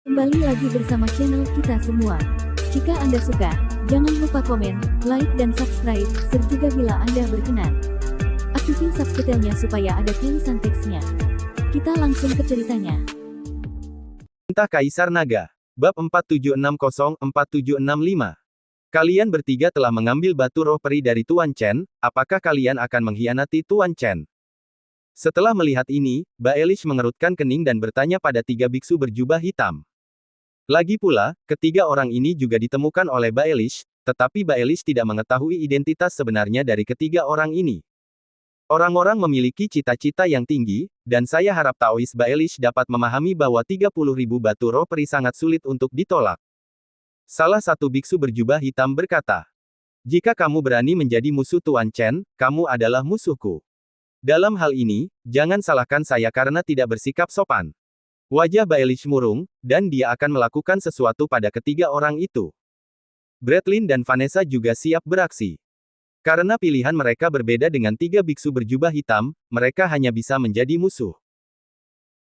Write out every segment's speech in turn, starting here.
Kembali lagi bersama channel kita semua. Jika Anda suka, jangan lupa komen, like dan subscribe, serta bila Anda berkenan, aktifin subtitlenya supaya ada tulisan teksnya. Kita langsung ke ceritanya. Perintah Kaisar Naga. Bab 4760-4765. Kalian bertiga telah mengambil batu roh peri dari Tuan Chen, apakah kalian akan mengkhianati Tuan Chen? Setelah melihat ini, Baelish mengerutkan kening dan bertanya pada tiga biksu berjubah hitam. Lagi pula, ketiga orang ini juga ditemukan oleh Baelish, tetapi Baelish tidak mengetahui identitas sebenarnya dari ketiga orang ini. Orang-orang memiliki cita-cita yang tinggi, dan saya harap Taois Baelish dapat memahami bahwa 30.000 batu roh peri sangat sulit untuk ditolak. Salah satu biksu berjubah hitam berkata, "Jika kamu berani menjadi musuh Tuan Chen, kamu adalah musuhku. Dalam hal ini, jangan salahkan saya karena tidak bersikap sopan." Wajah Baelish murung, dan dia akan melakukan sesuatu pada ketiga orang itu. Bradlin dan Vanessa juga siap beraksi. Karena pilihan mereka berbeda dengan tiga biksu berjubah hitam, mereka hanya bisa menjadi musuh.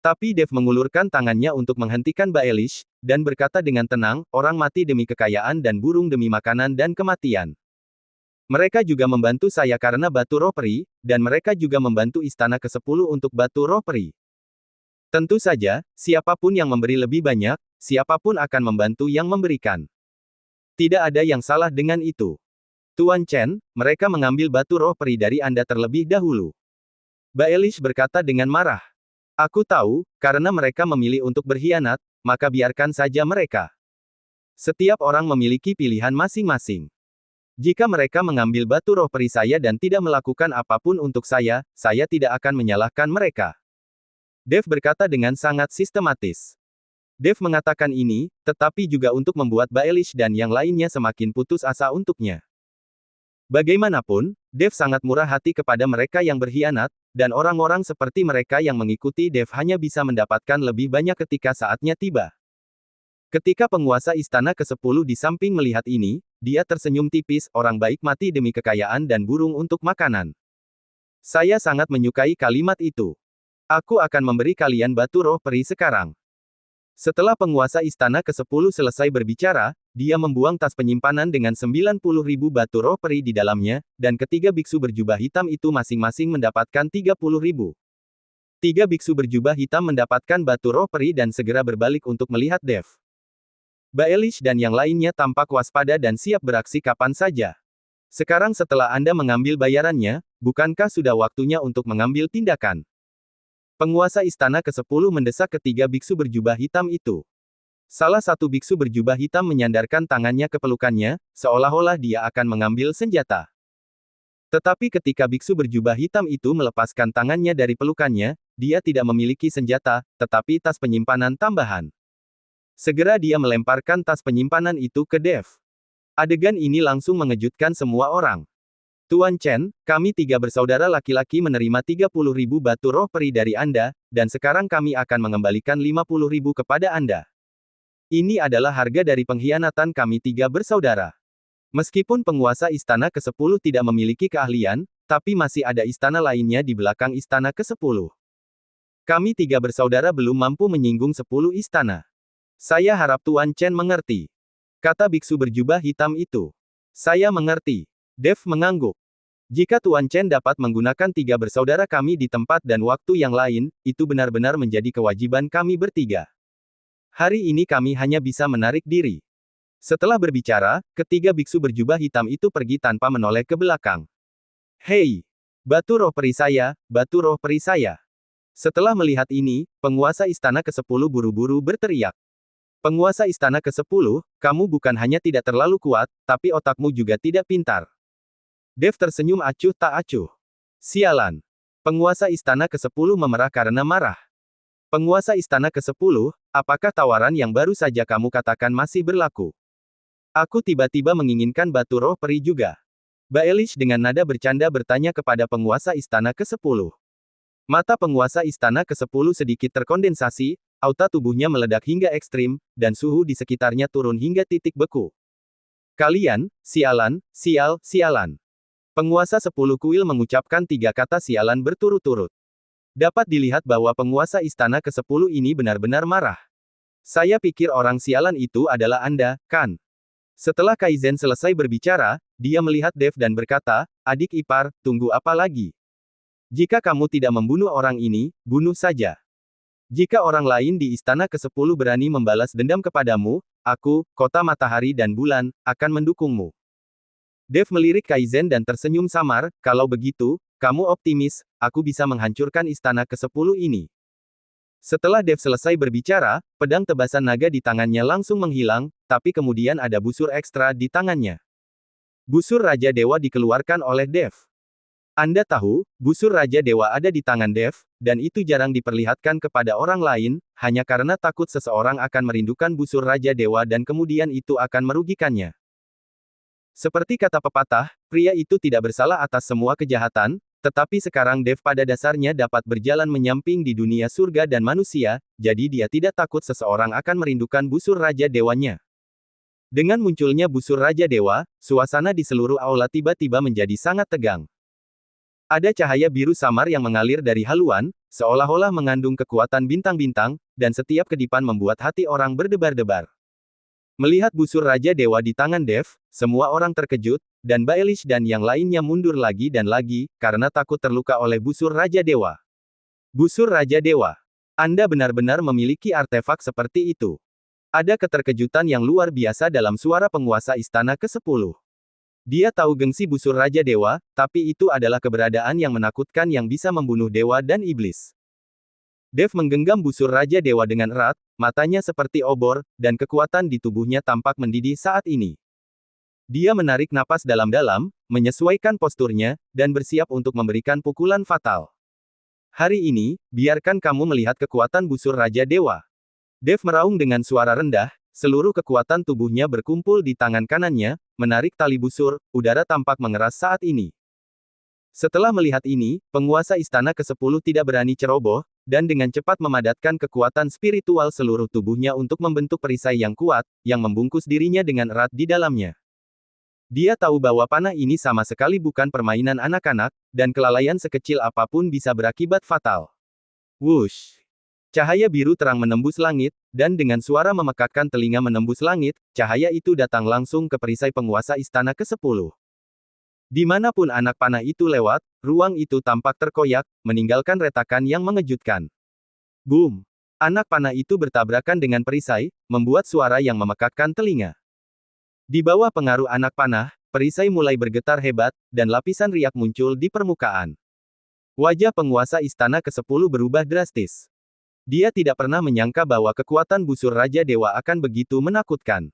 Tapi Dev mengulurkan tangannya untuk menghentikan Baelish, dan berkata dengan tenang, orang mati demi kekayaan dan burung demi makanan dan kematian. Mereka juga membantu saya karena batu roh peri, dan mereka juga membantu istana ke-10 untuk batu roh peri. Tentu saja, siapapun yang memberi lebih banyak, siapapun akan membantu yang memberikan. Tidak ada yang salah dengan itu. Tuan Chen, mereka mengambil batu roh peri dari Anda terlebih dahulu. Baelish berkata dengan marah. Aku tahu, karena mereka memilih untuk berkhianat, maka biarkan saja mereka. Setiap orang memiliki pilihan masing-masing. Jika mereka mengambil batu roh peri saya dan tidak melakukan apapun untuk saya tidak akan menyalahkan mereka. Dev berkata dengan sangat sistematis. Dev mengatakan ini, tetapi juga untuk membuat Baelish dan yang lainnya semakin putus asa untuknya. Bagaimanapun, Dev sangat murah hati kepada mereka yang berkhianat, dan orang-orang seperti mereka yang mengikuti Dev hanya bisa mendapatkan lebih banyak ketika saatnya tiba. Ketika penguasa istana ke-10 di samping melihat ini, dia tersenyum tipis, orang baik mati demi kekayaan dan burung untuk makanan. Saya sangat menyukai kalimat itu. Aku akan memberi kalian batu roh peri sekarang. Setelah penguasa istana ke-10 selesai berbicara, dia membuang tas penyimpanan dengan 90.000 batu roh peri di dalamnya, dan ketiga biksu berjubah hitam itu masing-masing mendapatkan 30.000. Tiga biksu berjubah hitam mendapatkan batu roh peri dan segera berbalik untuk melihat Dev. Baelish dan yang lainnya tampak waspada dan siap beraksi kapan saja. Sekarang setelah Anda mengambil bayarannya, bukankah sudah waktunya untuk mengambil tindakan? Penguasa istana ke-10 mendesak ketiga biksu berjubah hitam itu. Salah satu biksu berjubah hitam menyandarkan tangannya ke pelukannya, seolah-olah dia akan mengambil senjata. Tetapi ketika biksu berjubah hitam itu melepaskan tangannya dari pelukannya, dia tidak memiliki senjata, tetapi tas penyimpanan tambahan. Segera dia melemparkan tas penyimpanan itu ke Dev. Adegan ini langsung mengejutkan semua orang. Tuan Chen, kami tiga bersaudara laki-laki menerima 30.000 batu roh peri dari Anda, dan sekarang kami akan mengembalikan 50.000 kepada Anda. Ini adalah harga dari pengkhianatan kami tiga bersaudara. Meskipun penguasa istana ke-10 tidak memiliki keahlian, tapi masih ada istana lainnya di belakang istana ke-10. Kami tiga bersaudara belum mampu menyinggung 10 istana. Saya harap Tuan Chen mengerti. Kata biksu berjubah hitam itu. Saya mengerti. Dev mengangguk. Jika Tuan Chen dapat menggunakan tiga bersaudara kami di tempat dan waktu yang lain, itu benar-benar menjadi kewajiban kami bertiga. Hari ini kami hanya bisa menarik diri. Setelah berbicara, ketiga biksu berjubah hitam itu pergi tanpa menoleh ke belakang. Hei! Batu roh peri saya, batu roh peri saya. Setelah melihat ini, penguasa istana ke-10 buru-buru berteriak. Penguasa istana ke-10, kamu bukan hanya tidak terlalu kuat, tapi otakmu juga tidak pintar. Dev tersenyum acuh tak acuh. Sialan. Penguasa istana ke-10 memerah karena marah. Penguasa istana ke-10, apakah tawaran yang baru saja kamu katakan masih berlaku? Aku tiba-tiba menginginkan batu roh peri juga. Baelish dengan nada bercanda bertanya kepada penguasa istana ke-10. Mata penguasa istana ke-10 sedikit terkondensasi, auta tubuhnya meledak hingga ekstrim, dan suhu di sekitarnya turun hingga titik beku. Kalian, sialan, sialan. Penguasa 10 kuil mengucapkan 3 kata sialan berturut-turut. Dapat dilihat bahwa penguasa istana ke-10 ini benar-benar marah. Saya pikir orang sialan itu adalah Anda, kan? Setelah Kaizen selesai berbicara, dia melihat Dev dan berkata, adik ipar, tunggu apa lagi? Jika kamu tidak membunuh orang ini, bunuh saja. Jika orang lain di Istana ke-10 berani membalas dendam kepadamu, aku, Kota Matahari dan Bulan, akan mendukungmu. Dev melirik Kaizen dan tersenyum samar, kalau begitu, kamu optimis, aku bisa menghancurkan Istana ke-10 ini. Setelah Dev selesai berbicara, pedang tebasan naga di tangannya langsung menghilang, tapi kemudian ada busur ekstra di tangannya. Busur Raja Dewa dikeluarkan oleh Dev. Anda tahu, busur Raja Dewa ada di tangan Dev, dan itu jarang diperlihatkan kepada orang lain, hanya karena takut seseorang akan merindukan busur Raja Dewa dan kemudian itu akan merugikannya. Seperti kata pepatah, pria itu tidak bersalah atas semua kejahatan, tetapi sekarang Dev pada dasarnya dapat berjalan menyamping di dunia surga dan manusia, jadi dia tidak takut seseorang akan merindukan busur Raja Dewanya. Dengan munculnya busur Raja Dewa, suasana di seluruh aula tiba-tiba menjadi sangat tegang. Ada cahaya biru samar yang mengalir dari haluan, seolah-olah mengandung kekuatan bintang-bintang, dan setiap kedipan membuat hati orang berdebar-debar. Melihat busur Raja Dewa di tangan Dev, semua orang terkejut, dan Baelish dan yang lainnya mundur lagi dan lagi, karena takut terluka oleh busur Raja Dewa. Busur Raja Dewa. Anda benar-benar memiliki artefak seperti itu. Ada keterkejutan yang luar biasa dalam suara penguasa Istana ke-10. Dia tahu gengsi busur Raja Dewa, tapi itu adalah keberadaan yang menakutkan yang bisa membunuh dewa dan iblis. Dev menggenggam busur Raja Dewa dengan erat, matanya seperti obor, dan kekuatan di tubuhnya tampak mendidih saat ini. Dia menarik napas dalam-dalam, menyesuaikan posturnya, dan bersiap untuk memberikan pukulan fatal. Hari ini, biarkan kamu melihat kekuatan busur Raja Dewa. Dev meraung dengan suara rendah, seluruh kekuatan tubuhnya berkumpul di tangan kanannya, menarik tali busur, udara tampak mengeras saat ini. Setelah melihat ini, penguasa Istana ke-10 tidak berani ceroboh, dan dengan cepat memadatkan kekuatan spiritual seluruh tubuhnya untuk membentuk perisai yang kuat, yang membungkus dirinya dengan erat di dalamnya. Dia tahu bahwa panah ini sama sekali bukan permainan anak-anak, dan kelalaian sekecil apapun bisa berakibat fatal. Wush! Cahaya biru terang menembus langit, dan dengan suara memekakkan telinga menembus langit, cahaya itu datang langsung ke perisai penguasa Istana ke-10. Dimanapun anak panah itu lewat, ruang itu tampak terkoyak, meninggalkan retakan yang mengejutkan. Boom! Anak panah itu bertabrakan dengan perisai, membuat suara yang memekakkan telinga. Di bawah pengaruh anak panah, perisai mulai bergetar hebat, dan lapisan riak muncul di permukaan. Wajah penguasa Istana ke-10 berubah drastis. Dia tidak pernah menyangka bahwa kekuatan busur Raja Dewa akan begitu menakutkan.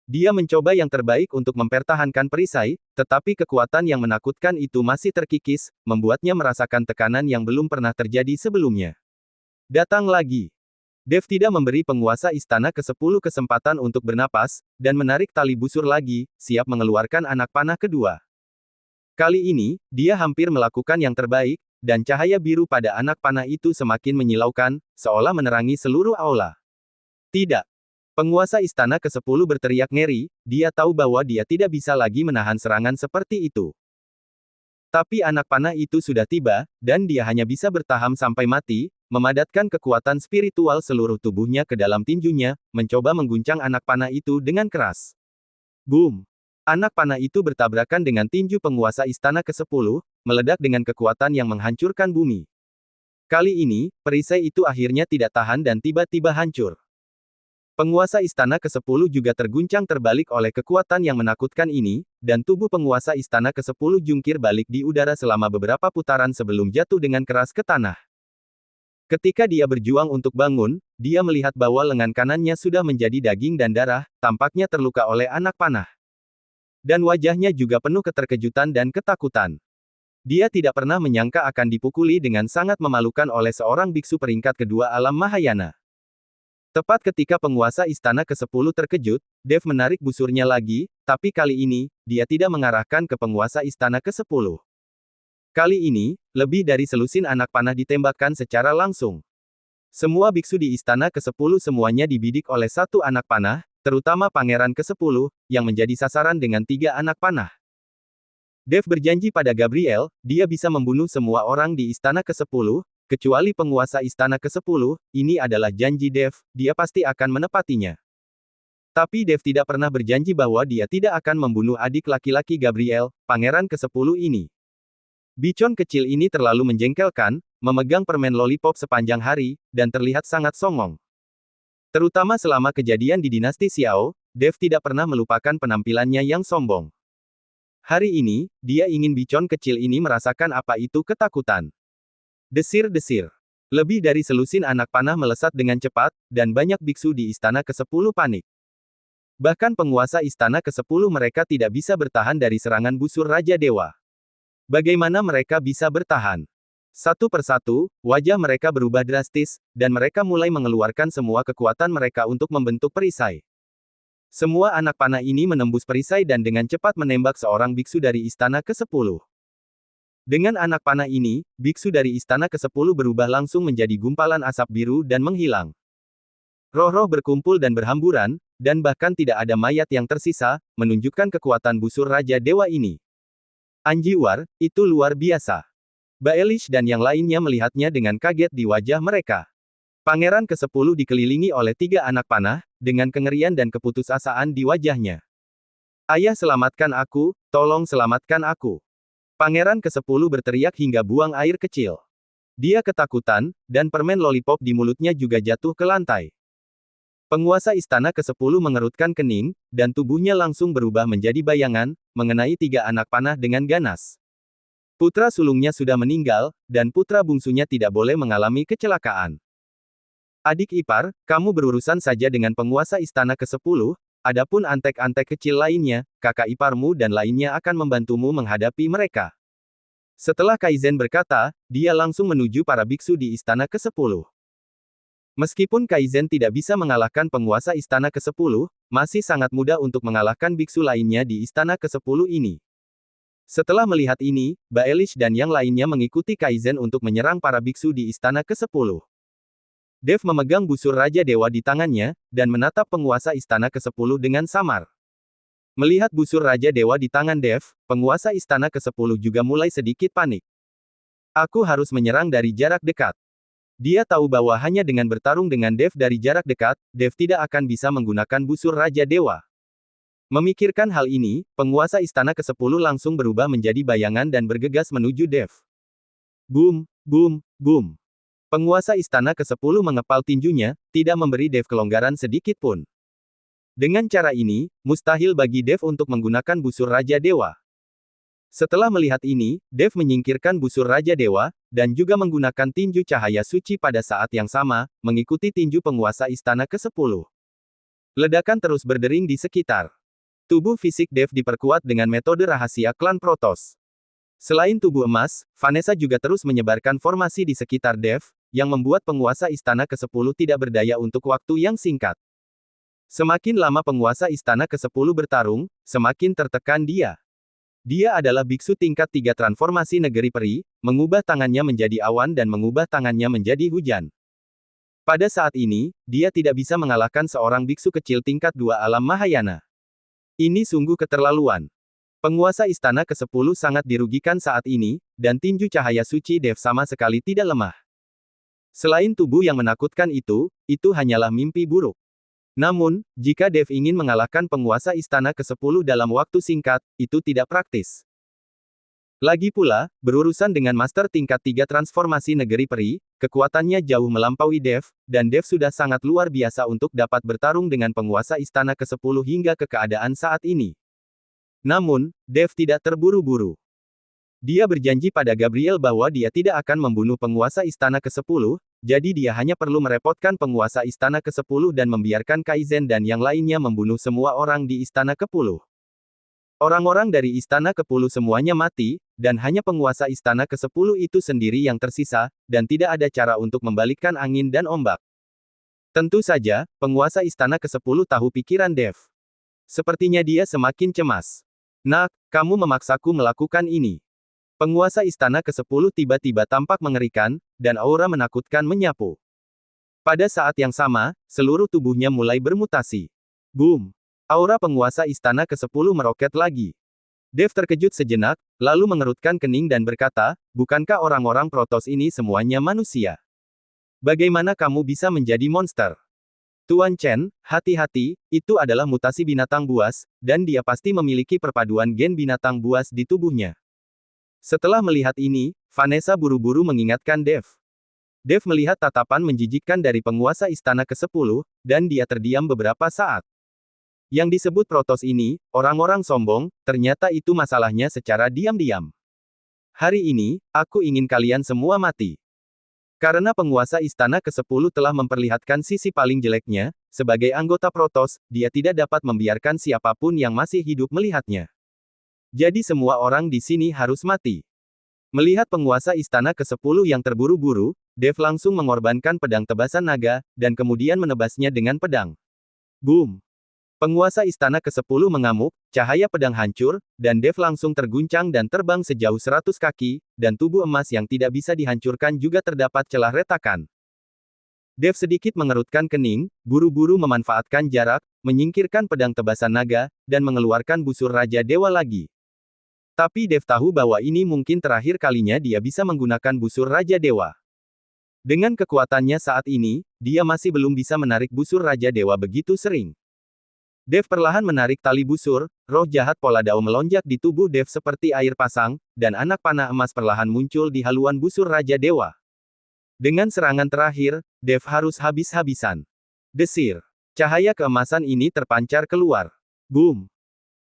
Dia mencoba yang terbaik untuk mempertahankan perisai, tetapi kekuatan yang menakutkan itu masih terkikis, membuatnya merasakan tekanan yang belum pernah terjadi sebelumnya. Datang lagi. Dev tidak memberi penguasa Istana ke-10 kesempatan untuk bernapas, dan menarik tali busur lagi, siap mengeluarkan anak panah kedua. Kali ini, dia hampir melakukan yang terbaik, dan cahaya biru pada anak panah itu semakin menyilaukan, seolah menerangi seluruh aula. Tidak. Penguasa Istana ke-10 berteriak ngeri, dia tahu bahwa dia tidak bisa lagi menahan serangan seperti itu. Tapi anak panah itu sudah tiba, dan dia hanya bisa bertahan sampai mati, memadatkan kekuatan spiritual seluruh tubuhnya ke dalam tinjunya, mencoba mengguncang anak panah itu dengan keras. Boom! Anak panah itu bertabrakan dengan tinju penguasa Istana ke-10, meledak dengan kekuatan yang menghancurkan bumi. Kali ini, perisai itu akhirnya tidak tahan dan tiba-tiba hancur. Penguasa Istana ke-10 juga terguncang terbalik oleh kekuatan yang menakutkan ini, dan tubuh penguasa Istana ke-10 jungkir balik di udara selama beberapa putaran sebelum jatuh dengan keras ke tanah. Ketika dia berjuang untuk bangun, dia melihat bahwa lengan kanannya sudah menjadi daging dan darah, tampaknya terluka oleh anak panah. Dan wajahnya juga penuh keterkejutan dan ketakutan. Dia tidak pernah menyangka akan dipukuli dengan sangat memalukan oleh seorang biksu peringkat kedua alam Mahayana. Tepat ketika penguasa Istana ke-10 terkejut, Dev menarik busurnya lagi, tapi kali ini, dia tidak mengarahkan ke penguasa Istana ke-10. Kali ini, lebih dari selusin anak panah ditembakkan secara langsung. Semua biksu di Istana ke-10 semuanya dibidik oleh satu anak panah, terutama Pangeran ke-10, yang menjadi sasaran dengan 3 anak panah. Dev berjanji pada Gabriel, dia bisa membunuh semua orang di Istana ke-10, kecuali penguasa istana ke-10, ini adalah janji Dev, dia pasti akan menepatinya. Tapi Dev tidak pernah berjanji bahwa dia tidak akan membunuh adik laki-laki Gabriel, pangeran ke-10 ini. Bicon kecil ini terlalu menjengkelkan, memegang permen lollipop sepanjang hari, dan terlihat sangat songong. Terutama selama kejadian di dinasti Xiao, Dev tidak pernah melupakan penampilannya yang sombong. Hari ini, dia ingin Bicon kecil ini merasakan apa itu ketakutan. Desir-desir. Lebih dari selusin anak panah melesat dengan cepat, dan banyak biksu di istana ke-10 panik. Bahkan penguasa istana ke-10 mereka tidak bisa bertahan dari serangan busur Raja Dewa. Bagaimana mereka bisa bertahan? Satu persatu, wajah mereka berubah drastis, dan mereka mulai mengeluarkan semua kekuatan mereka untuk membentuk perisai. Semua anak panah ini menembus perisai dan dengan cepat menembak seorang biksu dari istana ke-10. Dengan anak panah ini, biksu dari istana ke-10 berubah langsung menjadi gumpalan asap biru dan menghilang. Roh-roh berkumpul dan berhamburan, dan bahkan tidak ada mayat yang tersisa, menunjukkan kekuatan busur Raja Dewa ini. Anjiwar, itu luar biasa. Baelish dan yang lainnya melihatnya dengan kaget di wajah mereka. Pangeran ke-10 dikelilingi oleh 3 anak panah, dengan kengerian dan keputusasaan di wajahnya. Ayah selamatkan aku, tolong selamatkan aku. Pangeran ke-10 berteriak hingga buang air kecil. Dia ketakutan, dan permen lollipop di mulutnya juga jatuh ke lantai. Penguasa istana ke-10 mengerutkan kening, dan tubuhnya langsung berubah menjadi bayangan, mengenai 3 anak panah dengan ganas. Putra sulungnya sudah meninggal, dan putra bungsunya tidak boleh mengalami kecelakaan. Adik ipar, kamu berurusan saja dengan penguasa istana ke-10, adapun antek-antek kecil lainnya, kakak iparmu dan lainnya akan membantumu menghadapi mereka. Setelah Kaizen berkata, dia langsung menuju para biksu di istana ke-10. Meskipun Kaizen tidak bisa mengalahkan penguasa istana ke-10, masih sangat mudah untuk mengalahkan biksu lainnya di istana ke-10 ini. Setelah melihat ini, Baelish dan yang lainnya mengikuti Kaizen untuk menyerang para biksu di istana ke-10. Dev memegang busur Raja Dewa di tangannya, dan menatap penguasa istana ke-10 dengan samar. Melihat busur Raja Dewa di tangan Dev, penguasa istana ke-10 juga mulai sedikit panik. Aku harus menyerang dari jarak dekat. Dia tahu bahwa hanya dengan bertarung dengan Dev dari jarak dekat, Dev tidak akan bisa menggunakan busur Raja Dewa. Memikirkan hal ini, penguasa istana ke-10 langsung berubah menjadi bayangan dan bergegas menuju Dev. Boom, boom, boom. Penguasa istana ke-10 mengepal tinjunya, tidak memberi Dev kelonggaran sedikit pun. Dengan cara ini, mustahil bagi Dev untuk menggunakan busur Raja Dewa. Setelah melihat ini, Dev menyingkirkan busur Raja Dewa, dan juga menggunakan tinju cahaya suci pada saat yang sama, mengikuti tinju penguasa istana ke-10. Ledakan terus berdering di sekitar. Tubuh fisik Dev diperkuat dengan metode rahasia klan Protoss. Selain tubuh emas, Vanessa juga terus menyebarkan formasi di sekitar Dev, yang membuat penguasa istana ke-10 tidak berdaya untuk waktu yang singkat. Semakin lama penguasa istana ke-10 bertarung, semakin tertekan dia. Dia adalah biksu tingkat 3 transformasi negeri peri, mengubah tangannya menjadi awan dan mengubah tangannya menjadi hujan. Pada saat ini, dia tidak bisa mengalahkan seorang biksu kecil tingkat 2 alam Mahayana. Ini sungguh keterlaluan. Penguasa istana ke-10 sangat dirugikan saat ini, dan tinju cahaya suci Dev sama sekali tidak lemah. Selain tubuh yang menakutkan itu hanyalah mimpi buruk. Namun, jika Dev ingin mengalahkan penguasa istana ke-10 dalam waktu singkat, itu tidak praktis. Lagi pula, berurusan dengan master tingkat 3 transformasi negeri peri, kekuatannya jauh melampaui Dev, dan Dev sudah sangat luar biasa untuk dapat bertarung dengan penguasa istana ke-10 hingga ke keadaan saat ini. Namun, Dev tidak terburu-buru. Dia berjanji pada Gabriel bahwa dia tidak akan membunuh penguasa istana ke-10, jadi dia hanya perlu merepotkan penguasa istana ke-10 dan membiarkan Kaizen dan yang lainnya membunuh semua orang di istana ke-10. Orang-orang dari istana ke-10 semuanya mati, dan hanya penguasa istana ke-10 itu sendiri yang tersisa, dan tidak ada cara untuk membalikkan angin dan ombak. Tentu saja, penguasa istana ke-10 tahu pikiran Dev. Sepertinya dia semakin cemas. Nak, kamu memaksaku melakukan ini. Penguasa istana ke-10 tiba-tiba tampak mengerikan, dan aura menakutkan menyapu. Pada saat yang sama, seluruh tubuhnya mulai bermutasi. Boom! Aura penguasa istana ke-10 meroket lagi. Dev terkejut sejenak, lalu mengerutkan kening dan berkata, bukankah orang-orang Protoss ini semuanya manusia? Bagaimana kamu bisa menjadi monster? Tuan Chen, hati-hati, itu adalah mutasi binatang buas, dan dia pasti memiliki perpaduan gen binatang buas di tubuhnya. Setelah melihat ini, Vanessa buru-buru mengingatkan Dev. Dev melihat tatapan menjijikkan dari penguasa istana ke-10, dan dia terdiam beberapa saat. Yang disebut Protoss ini, orang-orang sombong, ternyata itu masalahnya secara diam-diam. Hari ini, aku ingin kalian semua mati. Karena penguasa istana ke-10 telah memperlihatkan sisi paling jeleknya, sebagai anggota Protoss, dia tidak dapat membiarkan siapapun yang masih hidup melihatnya. Jadi semua orang di sini harus mati. Melihat penguasa istana ke-10 yang terburu-buru, Dev langsung mengorbankan pedang tebasan naga, dan kemudian menebasnya dengan pedang. Boom! Penguasa istana ke-10 mengamuk, cahaya pedang hancur, dan Dev langsung terguncang dan terbang sejauh 100 kaki, dan tubuh emas yang tidak bisa dihancurkan juga terdapat celah retakan. Dev sedikit mengerutkan kening, buru-buru memanfaatkan jarak, menyingkirkan pedang tebasan naga, dan mengeluarkan busur Raja Dewa lagi. Tapi Dev tahu bahwa ini mungkin terakhir kalinya dia bisa menggunakan busur Raja Dewa. Dengan kekuatannya saat ini, dia masih belum bisa menarik busur Raja Dewa begitu sering. Dev perlahan menarik tali busur, roh jahat Pola Dao melonjak di tubuh Dev seperti air pasang, dan anak panah emas perlahan muncul di haluan busur Raja Dewa. Dengan serangan terakhir, Dev harus habis-habisan. Desir. Cahaya keemasan ini terpancar keluar. Boom!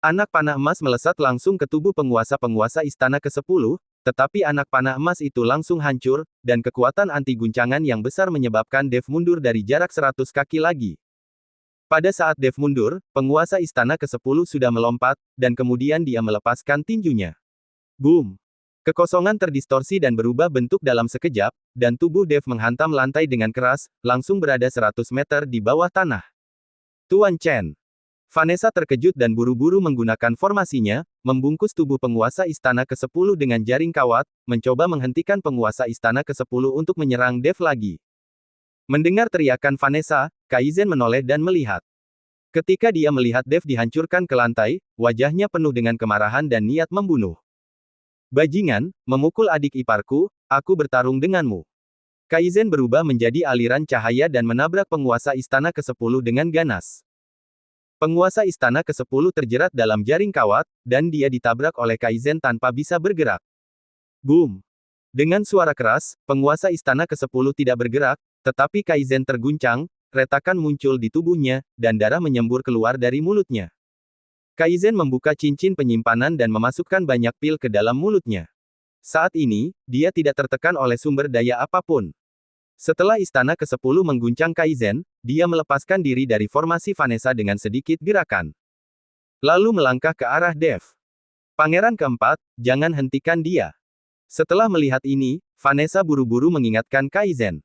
Anak panah emas melesat langsung ke tubuh penguasa-penguasa istana ke-10, tetapi anak panah emas itu langsung hancur, dan kekuatan anti-guncangan yang besar menyebabkan Dev mundur dari jarak 100 kaki lagi. Pada saat Dev mundur, penguasa istana ke-10 sudah melompat, dan kemudian dia melepaskan tinjunya. Boom! Kekosongan terdistorsi dan berubah bentuk dalam sekejap, dan tubuh Dev menghantam lantai dengan keras, langsung berada 100 meter di bawah tanah. Tuan Chen. Vanessa terkejut dan buru-buru menggunakan formasinya, membungkus tubuh penguasa istana ke-10 dengan jaring kawat, mencoba menghentikan penguasa istana ke-10 untuk menyerang Dev lagi. Mendengar teriakan Vanessa, Kaizen menoleh dan melihat. Ketika dia melihat Dev dihancurkan ke lantai, wajahnya penuh dengan kemarahan dan niat membunuh. Bajingan, memukul adik iparku, aku bertarung denganmu. Kaizen berubah menjadi aliran cahaya dan menabrak penguasa istana ke-10 dengan ganas. Penguasa istana ke-10 terjerat dalam jaring kawat, dan dia ditabrak oleh Kaizen tanpa bisa bergerak. Boom! Dengan suara keras, penguasa istana ke-10 tidak bergerak, tetapi Kaizen terguncang, retakan muncul di tubuhnya, dan darah menyembur keluar dari mulutnya. Kaizen membuka cincin penyimpanan dan memasukkan banyak pil ke dalam mulutnya. Saat ini, dia tidak tertekan oleh sumber daya apapun. Setelah istana ke-10 mengguncang Kaizen, dia melepaskan diri dari formasi Vanessa dengan sedikit gerakan. Lalu melangkah ke arah Dev. Pangeran keempat, jangan hentikan dia. Setelah melihat ini, Vanessa buru-buru mengingatkan Kaizen.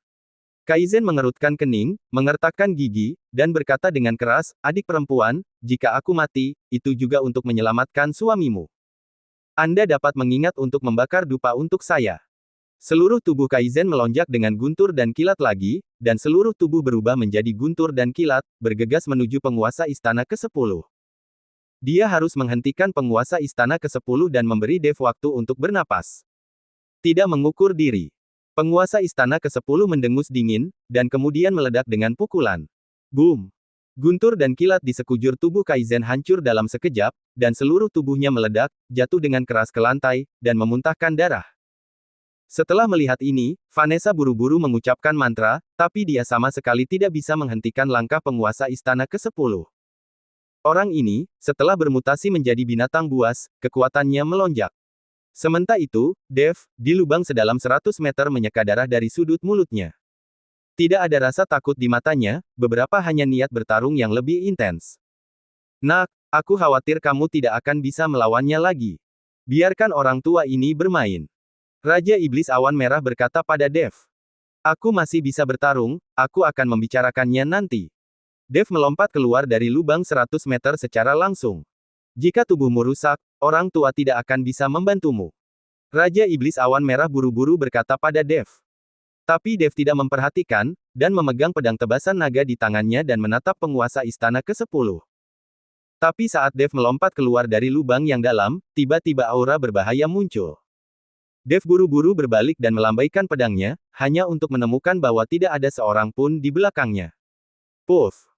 Kaizen mengerutkan kening, mengertakkan gigi, dan berkata dengan keras, adik perempuan, jika aku mati, itu juga untuk menyelamatkan suamimu. Anda dapat mengingat untuk membakar dupa untuk saya. Seluruh tubuh Kaizen melonjak dengan guntur dan kilat lagi, dan seluruh tubuh berubah menjadi guntur dan kilat, bergegas menuju penguasa istana ke-10. Dia harus menghentikan penguasa istana ke-10 dan memberi Dev waktu untuk bernapas. Tidak mengukur diri. Penguasa istana ke-10 mendengus dingin, dan kemudian meledak dengan pukulan. Boom! Guntur dan kilat di sekujur tubuh Kaizen hancur dalam sekejap, dan seluruh tubuhnya meledak, jatuh dengan keras ke lantai, dan memuntahkan darah. Setelah melihat ini, Vanessa buru-buru mengucapkan mantra, tapi dia sama sekali tidak bisa menghentikan langkah penguasa istana ke-10. Orang ini, setelah bermutasi menjadi binatang buas, kekuatannya melonjak. Sementara itu, Dev, di lubang sedalam 100 meter menyeka darah dari sudut mulutnya. Tidak ada rasa takut di matanya, beberapa hanya niat bertarung yang lebih intens. Nak, aku khawatir kamu tidak akan bisa melawannya lagi. Biarkan orang tua ini bermain. Raja Iblis Awan Merah berkata pada Dev. Aku masih bisa bertarung, aku akan membicarakannya nanti. Dev melompat keluar dari lubang 100 meter secara langsung. Jika tubuhmu rusak, orang tua tidak akan bisa membantumu. Raja Iblis Awan Merah buru-buru berkata pada Dev. Tapi Dev tidak memperhatikan, dan memegang pedang tebasan naga di tangannya dan menatap penguasa istana ke-10. Tapi saat Dev melompat keluar dari lubang yang dalam, tiba-tiba aura berbahaya muncul. Dev buru-buru berbalik dan melambaikan pedangnya, hanya untuk menemukan bahwa tidak ada seorang pun di belakangnya. Puff!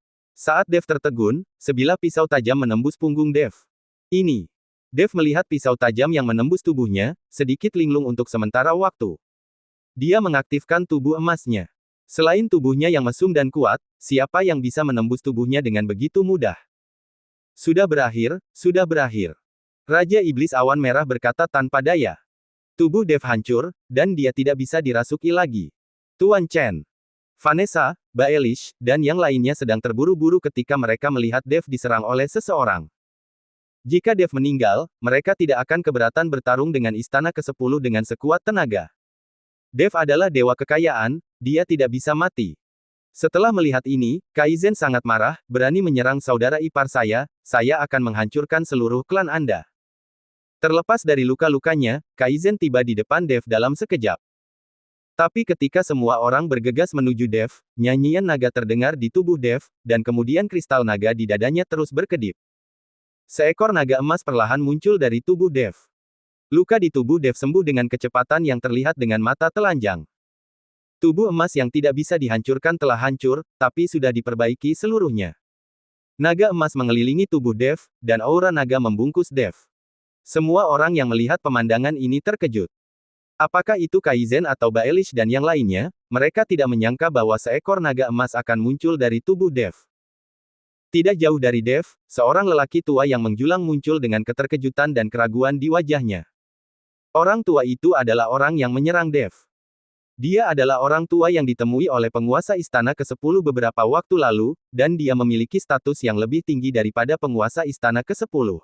Saat Dev tertegun, sebilah pisau tajam menembus punggung Dev. Ini. Dev melihat pisau tajam yang menembus tubuhnya, sedikit linglung untuk sementara waktu. Dia mengaktifkan tubuh emasnya. Selain tubuhnya yang mesum dan kuat, siapa yang bisa menembus tubuhnya dengan begitu mudah? Sudah berakhir, sudah berakhir. Raja Iblis Awan Merah berkata tanpa daya. Tubuh Dev hancur, dan dia tidak bisa dirasuki lagi. Tuan Chen, Vanessa, Baelish, dan yang lainnya sedang terburu-buru ketika mereka melihat Dev diserang oleh seseorang. Jika Dev meninggal, mereka tidak akan keberatan bertarung dengan Istana ke-10 dengan sekuat tenaga. Dev adalah dewa kekayaan, dia tidak bisa mati. Setelah melihat ini, Kaizen sangat marah, berani menyerang saudara ipar saya akan menghancurkan seluruh klan Anda. Terlepas dari luka-lukanya, Kaizen tiba di depan Dev dalam sekejap. Tapi ketika semua orang bergegas menuju Dev, nyanyian naga terdengar di tubuh Dev, dan kemudian kristal naga di dadanya terus berkedip. Seekor naga emas perlahan muncul dari tubuh Dev. Luka di tubuh Dev sembuh dengan kecepatan yang terlihat dengan mata telanjang. Tubuh emas yang tidak bisa dihancurkan telah hancur, tapi sudah diperbaiki seluruhnya. Naga emas mengelilingi tubuh Dev, dan aura naga membungkus Dev. Semua orang yang melihat pemandangan ini terkejut. Apakah itu Kaizen atau Baelish dan yang lainnya, mereka tidak menyangka bahwa seekor naga emas akan muncul dari tubuh Dev. Tidak jauh dari Dev, seorang lelaki tua yang menjulang muncul dengan keterkejutan dan keraguan di wajahnya. Orang tua itu adalah orang yang menyerang Dev. Dia adalah orang tua yang ditemui oleh penguasa Istana ke-10 beberapa waktu lalu, dan dia memiliki status yang lebih tinggi daripada penguasa Istana ke-10.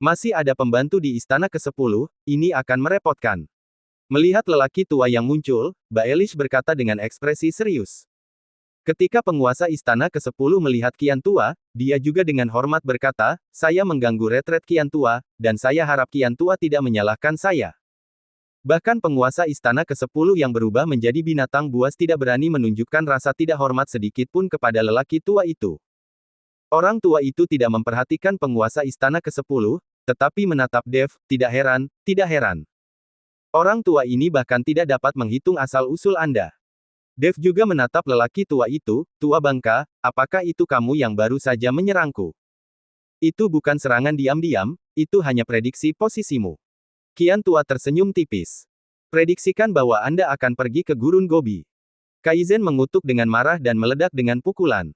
Masih ada pembantu di Istana ke-10, ini akan merepotkan. Melihat lelaki tua yang muncul, Baelish berkata dengan ekspresi serius. Ketika penguasa Istana ke-10 melihat Kian Tua, dia juga dengan hormat berkata, saya mengganggu retret Kian Tua, dan saya harap Kian Tua tidak menyalahkan saya. Bahkan penguasa Istana ke-10 yang berubah menjadi binatang buas tidak berani menunjukkan rasa tidak hormat sedikit pun kepada lelaki tua itu. Orang tua itu tidak memperhatikan penguasa Istana ke-10, tetapi menatap Dev, tidak heran, tidak heran. Orang tua ini bahkan tidak dapat menghitung asal-usul Anda. Dev juga menatap lelaki tua itu, tua bangka, apakah itu kamu yang baru saja menyerangku? Itu bukan serangan diam-diam, itu hanya prediksi posisimu. Kian Tua tersenyum tipis. Prediksikan bahwa Anda akan pergi ke gurun Gobi. Kaizen mengutuk dengan marah dan meledak dengan pukulan.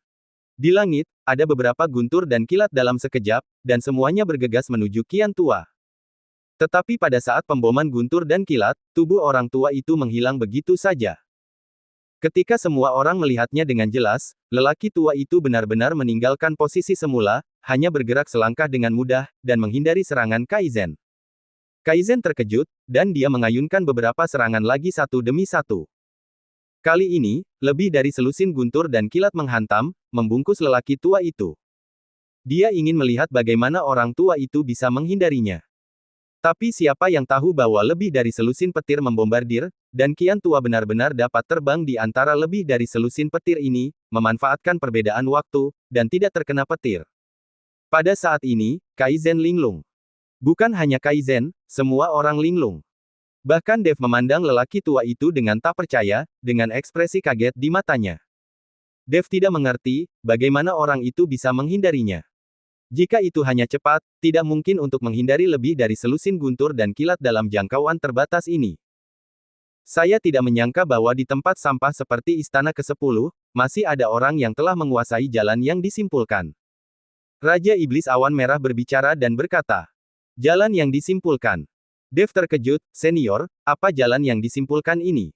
Di langit, ada beberapa guntur dan kilat dalam sekejap, dan semuanya bergegas menuju Kian Tua. Tetapi pada saat pemboman guntur dan kilat, tubuh orang tua itu menghilang begitu saja. Ketika semua orang melihatnya dengan jelas, lelaki tua itu benar-benar meninggalkan posisi semula, hanya bergerak selangkah dengan mudah, dan menghindari serangan Kaizen. Kaizen terkejut, dan dia mengayunkan beberapa serangan lagi satu demi satu. Kali ini, lebih dari selusin guntur dan kilat menghantam, membungkus lelaki tua itu. Dia ingin melihat bagaimana orang tua itu bisa menghindarinya. Tapi siapa yang tahu bahwa lebih dari selusin petir membombardir, dan Kian Tua benar-benar dapat terbang di antara lebih dari selusin petir ini, memanfaatkan perbedaan waktu, dan tidak terkena petir. Pada saat ini, Kaizen linglung. Bukan hanya Kaizen, semua orang linglung. Bahkan Dev memandang lelaki tua itu dengan tak percaya, dengan ekspresi kaget di matanya. Dev tidak mengerti, bagaimana orang itu bisa menghindarinya. Jika itu hanya cepat, tidak mungkin untuk menghindari lebih dari selusin guntur dan kilat dalam jangkauan terbatas ini. Saya tidak menyangka bahwa di tempat sampah seperti Istana ke-10, masih ada orang yang telah menguasai jalan yang disimpulkan. Raja Iblis Awan Merah berbicara dan berkata, jalan yang disimpulkan. Dev terkejut, senior, apa jalan yang disimpulkan ini?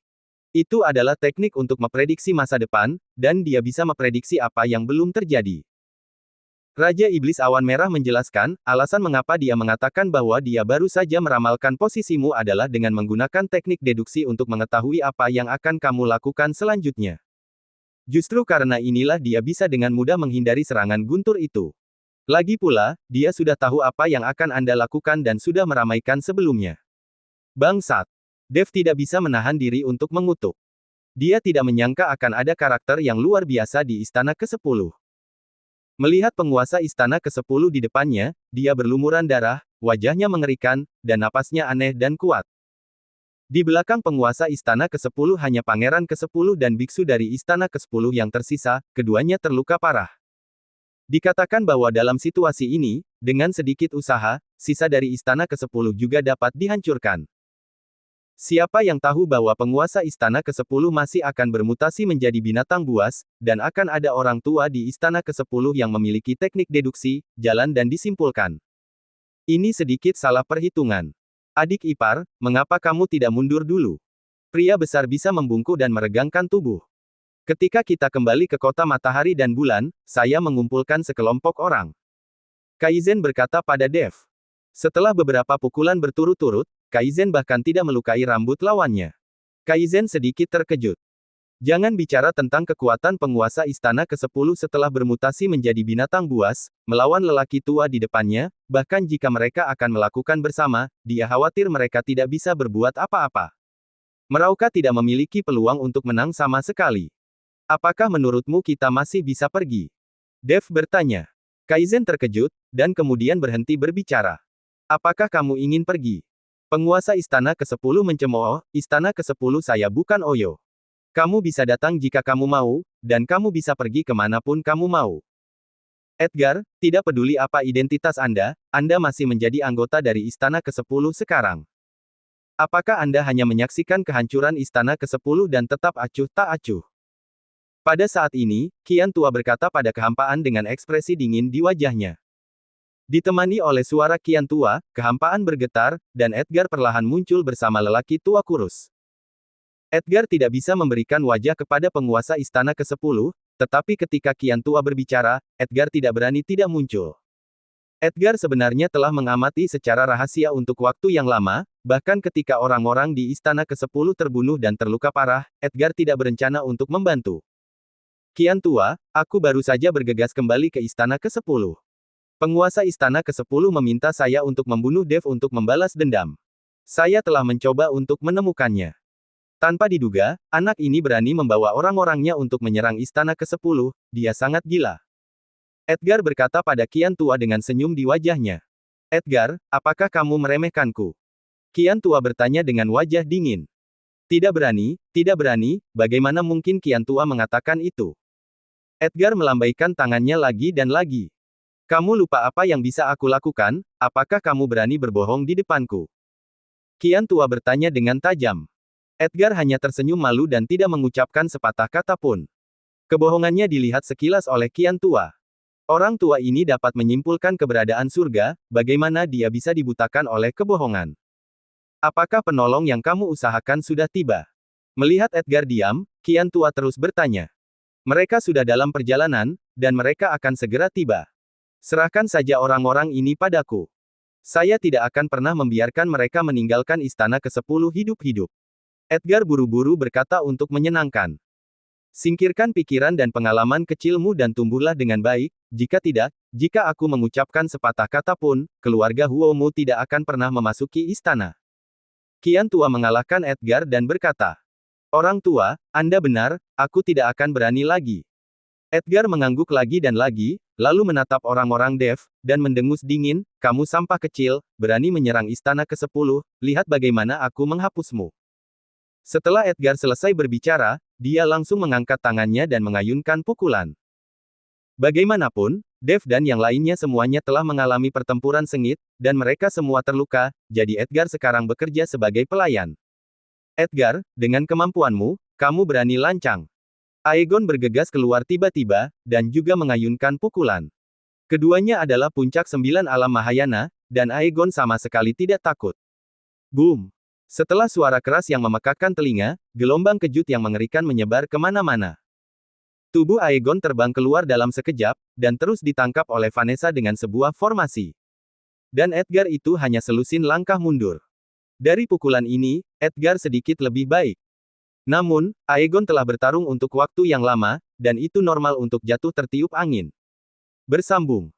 Itu adalah teknik untuk memprediksi masa depan, dan dia bisa memprediksi apa yang belum terjadi. Raja Iblis Awan Merah menjelaskan, alasan mengapa dia mengatakan bahwa dia baru saja meramalkan posisimu adalah dengan menggunakan teknik deduksi untuk mengetahui apa yang akan kamu lakukan selanjutnya. Justru karena inilah dia bisa dengan mudah menghindari serangan guntur itu. Lagi pula, dia sudah tahu apa yang akan Anda lakukan dan sudah meramaikan sebelumnya. Bangsat. Dev tidak bisa menahan diri untuk mengutuk. Dia tidak menyangka akan ada karakter yang luar biasa di Istana ke-10. Melihat penguasa istana ke-10 di depannya, dia berlumuran darah, wajahnya mengerikan, dan napasnya aneh dan kuat. Di belakang penguasa istana ke-10 hanya pangeran ke-10 dan biksu dari istana ke-10 yang tersisa, keduanya terluka parah. Dikatakan bahwa dalam situasi ini, dengan sedikit usaha, sisa dari istana ke-10 juga dapat dihancurkan. Siapa yang tahu bahwa penguasa istana ke-10 masih akan bermutasi menjadi binatang buas, dan akan ada orang tua di istana ke-10 yang memiliki teknik deduksi, jalan dan disimpulkan. Ini sedikit salah perhitungan. Adik ipar, mengapa kamu tidak mundur dulu? Pria besar bisa membungkuk dan meregangkan tubuh. Ketika kita kembali ke kota matahari dan bulan, saya mengumpulkan sekelompok orang. Kaizen berkata pada Dev. Setelah beberapa pukulan berturut-turut, Kaizen bahkan tidak melukai rambut lawannya. Kaizen sedikit terkejut. Jangan bicara tentang kekuatan penguasa istana ke-10 setelah bermutasi menjadi binatang buas, melawan lelaki tua di depannya, bahkan jika mereka akan melakukan bersama, dia khawatir mereka tidak bisa berbuat apa-apa. Merauke tidak memiliki peluang untuk menang sama sekali. Apakah menurutmu kita masih bisa pergi? Dev bertanya. Kaizen terkejut, dan kemudian berhenti berbicara. Apakah kamu ingin pergi? Penguasa istana ke-10 mencemooh, istana ke-10 saya bukan Oyo. Kamu bisa datang jika kamu mau, dan kamu bisa pergi kemanapun kamu mau. Edgar, tidak peduli apa identitas Anda masih menjadi anggota dari istana ke-10 sekarang. Apakah Anda hanya menyaksikan kehancuran istana ke-10 dan tetap acuh tak acuh? Pada saat ini, Qian tua berkata pada kehampaan dengan ekspresi dingin di wajahnya. Ditemani oleh suara Qian tua, kehampaan bergetar, dan Edgar perlahan muncul bersama lelaki tua kurus. Edgar tidak bisa memberikan wajah kepada penguasa istana ke-10, tetapi ketika Qian tua berbicara, Edgar tidak berani tidak muncul. Edgar sebenarnya telah mengamati secara rahasia untuk waktu yang lama, bahkan ketika orang-orang di istana ke-10 terbunuh dan terluka parah, Edgar tidak berencana untuk membantu. Qian tua, aku baru saja bergegas kembali ke istana ke-10. Penguasa istana ke-10 meminta saya untuk membunuh Dev untuk membalas dendam. Saya telah mencoba untuk menemukannya. Tanpa diduga, anak ini berani membawa orang-orangnya untuk menyerang istana ke-10, dia sangat gila. Edgar berkata pada Qian tua dengan senyum di wajahnya. Edgar, apakah kamu meremehkanku? Qian tua bertanya dengan wajah dingin. Tidak berani, bagaimana mungkin Qian tua mengatakan itu? Edgar melambaikan tangannya lagi dan lagi. Kamu lupa apa yang bisa aku lakukan, apakah kamu berani berbohong di depanku? Qian tua bertanya dengan tajam. Edgar hanya tersenyum malu dan tidak mengucapkan sepatah kata pun. Kebohongannya dilihat sekilas oleh Qian tua. Orang tua ini dapat menyimpulkan keberadaan surga, bagaimana dia bisa dibutakan oleh kebohongan? Apakah penolong yang kamu usahakan sudah tiba? Melihat Edgar diam, Qian tua terus bertanya. Mereka sudah dalam perjalanan, dan mereka akan segera tiba. Serahkan saja orang-orang ini padaku. Saya tidak akan pernah membiarkan mereka meninggalkan istana ke-10 hidup-hidup. Edgar buru-buru berkata untuk menyenangkan. Singkirkan pikiran dan pengalaman kecilmu dan tumbuhlah dengan baik, jika tidak, jika aku mengucapkan sepatah kata pun, keluarga Huomu tidak akan pernah memasuki istana. Qian tua mengalahkan Edgar dan berkata. Orang tua, Anda benar, aku tidak akan berani lagi. Edgar mengangguk lagi dan lagi, lalu menatap orang-orang Dev, dan mendengus dingin, kamu sampah kecil, berani menyerang istana ke-10, lihat bagaimana aku menghapusmu. Setelah Edgar selesai berbicara, dia langsung mengangkat tangannya dan mengayunkan pukulan. Bagaimanapun, Dev dan yang lainnya semuanya telah mengalami pertempuran sengit, dan mereka semua terluka, jadi Edgar sekarang bekerja sebagai pelayan. Edgar, dengan kemampuanmu, kamu berani lancang. Aegon bergegas keluar tiba-tiba, dan juga mengayunkan pukulan. Keduanya adalah puncak 9 alam Mahayana, dan Aegon sama sekali tidak takut. Boom! Setelah suara keras yang memekakkan telinga, gelombang kejut yang mengerikan menyebar kemana-mana. Tubuh Aegon terbang keluar dalam sekejap, dan terus ditangkap oleh Vanessa dengan sebuah formasi. Dan Edgar itu hanya selusin langkah mundur. Dari pukulan ini, Edgar sedikit lebih baik. Namun, Aegon telah bertarung untuk waktu yang lama, dan itu normal untuk jatuh tertiup angin. Bersambung.